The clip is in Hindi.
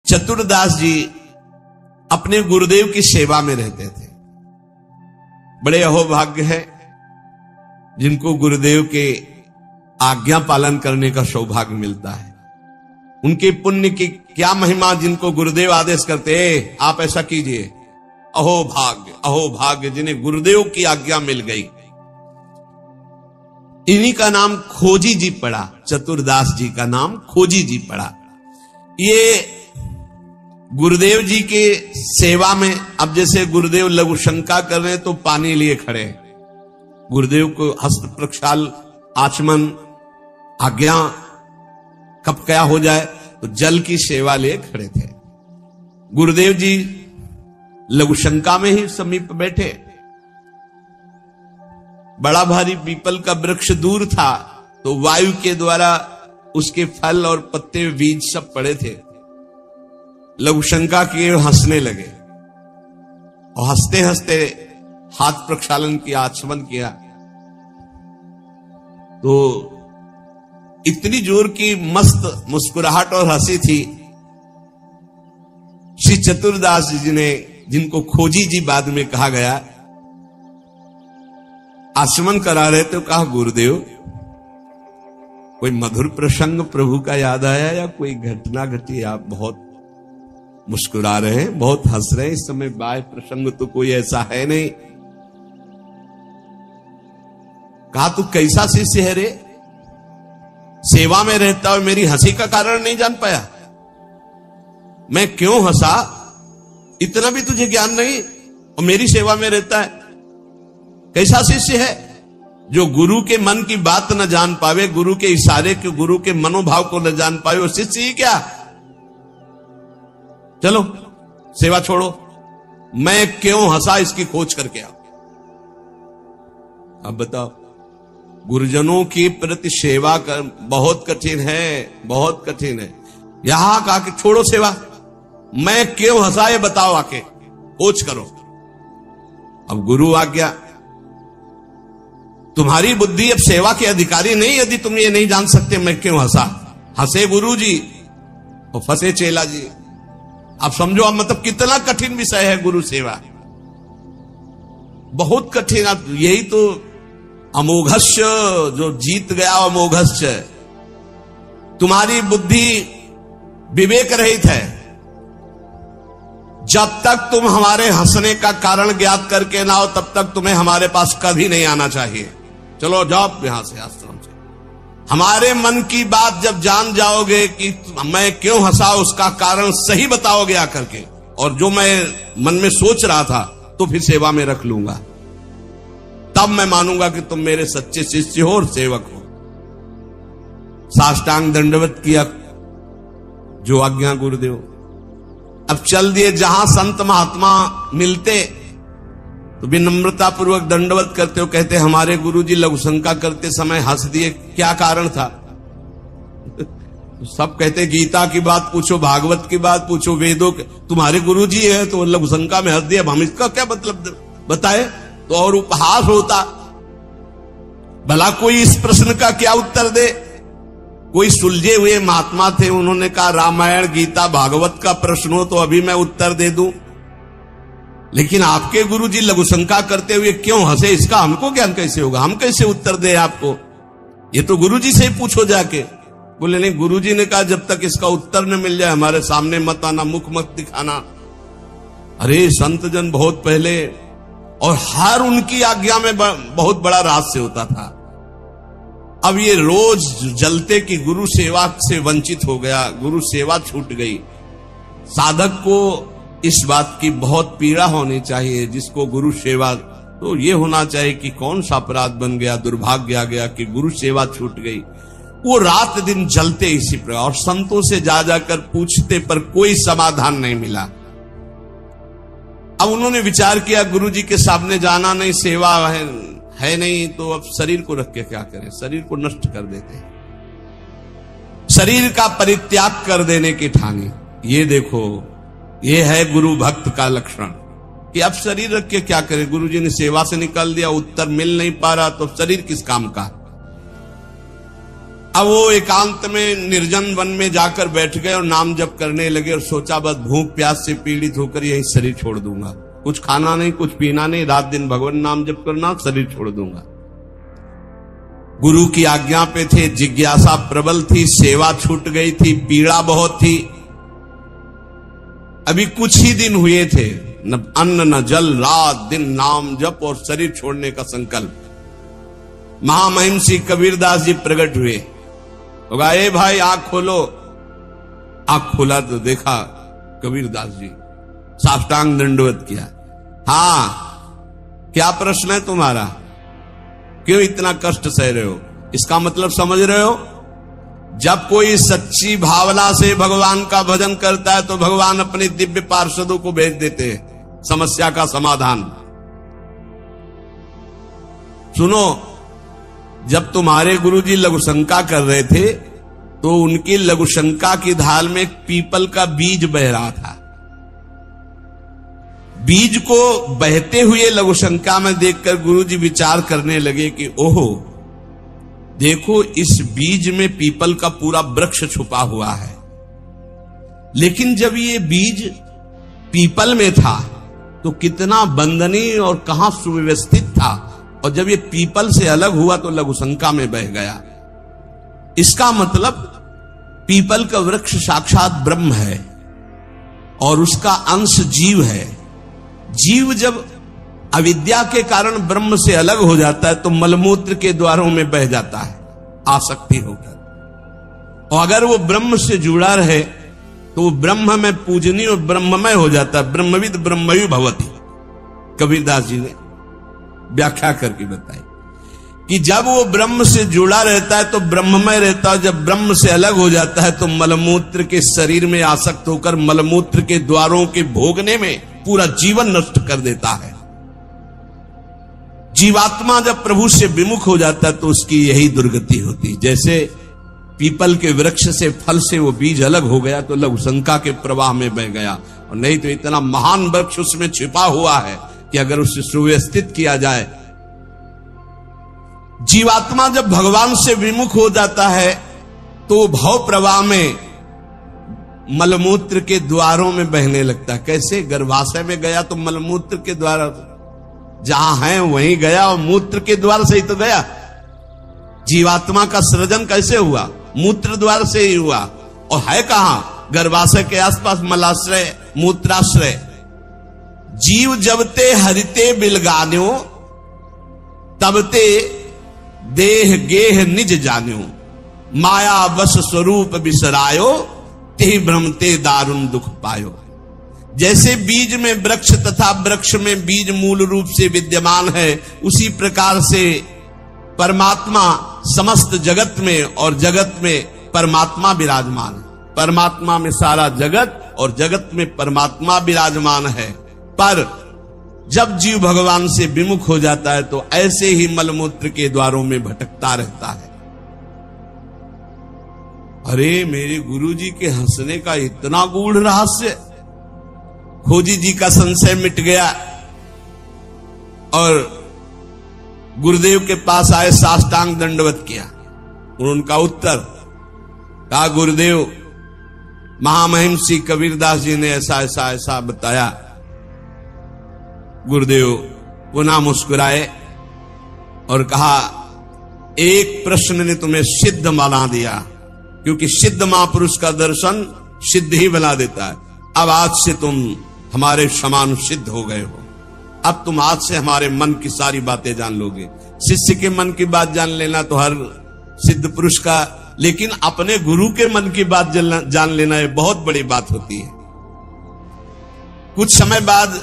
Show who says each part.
Speaker 1: चतुरदास जी अपने गुरुदेव की सेवा में रहते थे। बड़े अहोभाग्य है जिनको गुरुदेव के आज्ञा पालन करने का सौभाग्य मिलता है। उनके पुण्य की क्या महिमा, जिनको गुरुदेव आदेश करते हैं आप ऐसा कीजिए, अहोभाग्य जिन्हें गुरुदेव की आज्ञा मिल गई। इन्हीं का नाम खोजी जी पड़ा, चतुरदास जी का नाम खोजी जी पड़ा। ये गुरुदेव जी के सेवा में, अब जैसे गुरुदेव लघु शंका कर रहे तो पानी लिए खड़े, गुरुदेव को हस्त प्रक्षाल आचमन आज्ञा कब क्या हो जाए तो जल की सेवा लिए खड़े थे। गुरुदेव जी लघु शंका में ही समीप बैठे। बड़ा भारी पीपल का वृक्ष दूर था तो वायु के द्वारा उसके फल और पत्ते बीज सब पड़े थे। लघु शंका किए हंसने लगे और हंसते हंसते हाथ प्रक्षालन किया, आचमन किया तो इतनी जोर की मस्त मुस्कुराहट और हंसी थी। श्री चतुरदास जी ने, जिनको खोजी जी बाद में कहा गया, आचमन करा रहे तो कहा, गुरुदेव कोई मधुर प्रसंग प्रभु का याद आया या कोई घटना घटी? आप बहुत मुस्कुरा रहे हैं, बहुत हंस रहे हैं, इस समय बाह्य प्रसंग तो कोई ऐसा है नहीं। कहा, तू कैसा शिष्य है रे, सेवा में रहता हो, मेरी हंसी का कारण नहीं जान पाया? मैं क्यों हंसा, इतना भी तुझे ज्ञान नहीं, और मेरी सेवा में रहता है? कैसा शिष्य है जो गुरु के मन की बात न जान पावे, गुरु के इशारे के, गुरु के मनोभाव को न जान पावे, वो शिष्य ही क्या? चलो सेवा छोड़ो, मैं क्यों हंसा इसकी खोज करके आओ। अब बताओ, गुरुजनों की प्रति सेवा कर बहुत कठिन है, बहुत कठिन है। यहां कहा कि छोड़ो सेवा, मैं क्यों हंसा ये बताओ, आके खोज करो। अब गुरु आ गया, तुम्हारी बुद्धि अब सेवा के अधिकारी नहीं, यदि तुम ये नहीं जान सकते मैं क्यों हंसा। हंसे गुरु जी और फंसे चेला जी। आप समझो, अब मतलब कितना कठिन विषय है गुरु सेवा, बहुत कठिन। आप यही तो अमोघस्य, जो जीत गया अमोघस्य। तुम्हारी बुद्धि विवेक रहित है, जब तक तुम हमारे हंसने का कारण ज्ञात करके ना हो तब तक तुम्हें हमारे पास कभी नहीं आना चाहिए। चलो जाओ यहां से, आश्रम से। हमारे मन की बात जब जान जाओगे कि मैं क्यों हंसा, उसका कारण सही बताओगे आकर के, और जो मैं मन में सोच रहा था तो फिर सेवा में रख लूंगा, तब मैं मानूंगा कि तुम मेरे सच्चे शिष्य हो और सेवक हो। साष्टांग दंडवत किया, जो आज्ञा गुरुदेव। अब चल दिए, जहां संत महात्मा मिलते तो विनम्रता पूर्वक दंडवत करते हो, कहते हमारे गुरुजी लघु शंका करते समय हंस दिए, क्या कारण था? सब कहते गीता की बात पूछो, भागवत की बात पूछो, वेदों के, तुम्हारे गुरुजी है तो लघु शंका में हंस दिया, हम इसका क्या मतलब बताए तो और उपहास होता। भला कोई इस प्रश्न का क्या उत्तर दे? कोई सुलझे हुए महात्मा थे, उन्होंने कहा रामायण गीता भागवत का प्रश्न हो तो अभी मैं उत्तर दे दूं, लेकिन आपके गुरुजी लघु शंका करते हुए क्यों हंसे, इसका हमको ज्ञान कैसे होगा, हम कैसे उत्तर दें आपको? ये तो गुरुजी से ही पूछो जाके। बोले नहीं, गुरुजी ने कहा जब तक इसका उत्तर न मिल जाए हमारे सामने मत आना, मुख मत दिखाना। अरे संत जन बहुत पहले, और हर उनकी आज्ञा में बहुत बड़ा रहस्य होता था। अब ये रोज जलते कि गुरु सेवा से वंचित हो गया, गुरु सेवा छूट गई। साधक को इस बात की बहुत पीड़ा होनी चाहिए, जिसको गुरु सेवा, तो ये होना चाहिए कि कौन सा अपराध बन गया, दुर्भाग्य आ गया कि गुरु सेवा छूट गई। वो रात दिन जलते इसी प्रकार, और संतों से जा जाकर पूछते पर कोई समाधान नहीं मिला। अब उन्होंने विचार किया गुरुजी के सामने जाना नहीं, सेवा है नहीं, तो अब शरीर को रख के क्या करें, शरीर को नष्ट कर देते हैं, शरीर का परित्याग कर देने की ठानी। ये देखो, ये है गुरु भक्त का लक्षण कि अब शरीर रख के क्या करें, गुरुजी ने सेवा से निकाल दिया, उत्तर मिल नहीं पा रहा तो शरीर किस काम का। अब वो एकांत में निर्जन वन में जाकर बैठ गए और नाम जप करने लगे और सोचा बस भूख प्यास से पीड़ित होकर यही शरीर छोड़ दूंगा, कुछ खाना नहीं, कुछ पीना नहीं, रात दिन भगवान नाम जप करना, शरीर छोड़ दूंगा। गुरु की आज्ञा पे थे, जिज्ञासा प्रबल थी, सेवा छूट गई थी, पीड़ा बहुत थी। अभी कुछ ही दिन हुए थे, न अन्न न जल, रात दिन नाम जप और शरीर छोड़ने का संकल्प। महामहिम श्री कबीरदास जी प्रकट हुए, होगा ए भाई आंख खोलो। आंख खोला तो देखा कबीरदास जी, साष्टांग दंडवत किया। हाँ, क्या प्रश्न है तुम्हारा, क्यों इतना कष्ट सह रहे हो? इसका मतलब समझ रहे हो? जब कोई सच्ची भावना से भगवान का भजन करता है तो भगवान अपने दिव्य पार्षदों को भेज देते हैं समस्या का समाधान। सुनो, जब तुम्हारे गुरुजी लघुशंका कर रहे थे तो उनकी लघुशंका की ढाल में एक पीपल का बीज बह रहा था। बीज को बहते हुए लघुशंका में देखकर गुरुजी विचार करने लगे कि ओहो, देखो इस बीज में पीपल का पूरा वृक्ष छुपा हुआ है। लेकिन जब ये बीज पीपल में था तो कितना वंदनीय और कहां सुव्यवस्थित था, और जब ये पीपल से अलग हुआ तो लघुशंका में बह गया। इसका मतलब पीपल का वृक्ष साक्षात ब्रह्म है और उसका अंश जीव है। जीव जब अविद्या के कारण ब्रह्म से अलग हो जाता है तो मलमूत्र के द्वारों में बह जाता है आसक्ति होकर, और अगर वो ब्रह्म से जुड़ा रहे तो वो ब्रह्म में पूजनीय और ब्रह्ममय हो जाता है। ब्रह्मविद ब्रह्मयु भवति, कबीरदास जी ने व्याख्या करके बताई कि जब वो ब्रह्म से जुड़ा रहता है तो ब्रह्ममय रहता है, जब ब्रह्म से अलग हो जाता है तो मलमूत्र के शरीर में आसक्त होकर मलमूत्र के द्वारों के भोगने में पूरा जीवन नष्ट कर देता है। जीवात्मा जब प्रभु से विमुख हो जाता है तो उसकी यही दुर्गति होती। जैसे पीपल के वृक्ष से फल से वो बीज अलग हो गया तो लघुशंका के प्रवाह में बह गया, और नहीं तो इतना महान वृक्ष उसमें छिपा हुआ है कि अगर उसे सुव्यवस्थित किया जाए। जीवात्मा जब भगवान से विमुख हो जाता है तो भव प्रवाह में मलमूत्र के द्वारों में बहने लगता है। कैसे? गर्भाशय में गया तो मलमूत्र के द्वार जहां है वहीं गया, और मूत्र के द्वार से ही तो गया। जीवात्मा का सृजन कैसे हुआ? मूत्र द्वार से ही हुआ, और है कहां? गर्भाशय के आसपास मलाश्रय, मूत्राश्रय। जीव जबते हरिते बिलगान्यो तबते देह गेह निज जान्यो, माया वश स्वरूप बिसरायो ते भ्रमते दारुण दुख पायो। जैसे बीज में वृक्ष तथा वृक्ष में बीज मूल रूप से विद्यमान है, उसी प्रकार से परमात्मा समस्त जगत में और जगत में परमात्मा विराजमान है। परमात्मा में सारा जगत और जगत में परमात्मा विराजमान है। पर जब जीव भगवान से विमुख हो जाता है तो ऐसे ही मलमूत्र के द्वारों में भटकता रहता है। अरे मेरे गुरुजी के हंसने का इतना गूढ़ रहस्य। खोजी जी का संशय मिट गया और गुरुदेव के पास आए, साष्टांग दंडवत किया। उनका उत्तर कहा, गुरुदेव महामहिम श्री कबीरदास जी ने ऐसा ऐसा ऐसा बताया। गुरुदेव पुनः मुस्कुराए और कहा, एक प्रश्न ने तुम्हें सिद्ध बना दिया, क्योंकि सिद्ध महापुरुष का दर्शन सिद्ध ही बना देता है। अब आज से तुम हमारे समान सिद्ध हो गए हो। अब तुम आज से हमारे मन की सारी बातें जान लोगे। शिष्य के मन की बात जान लेना तो हर सिद्ध पुरुष का, लेकिन अपने गुरु के मन की बात जान लेना ये बहुत बड़ी बात होती है। कुछ समय बाद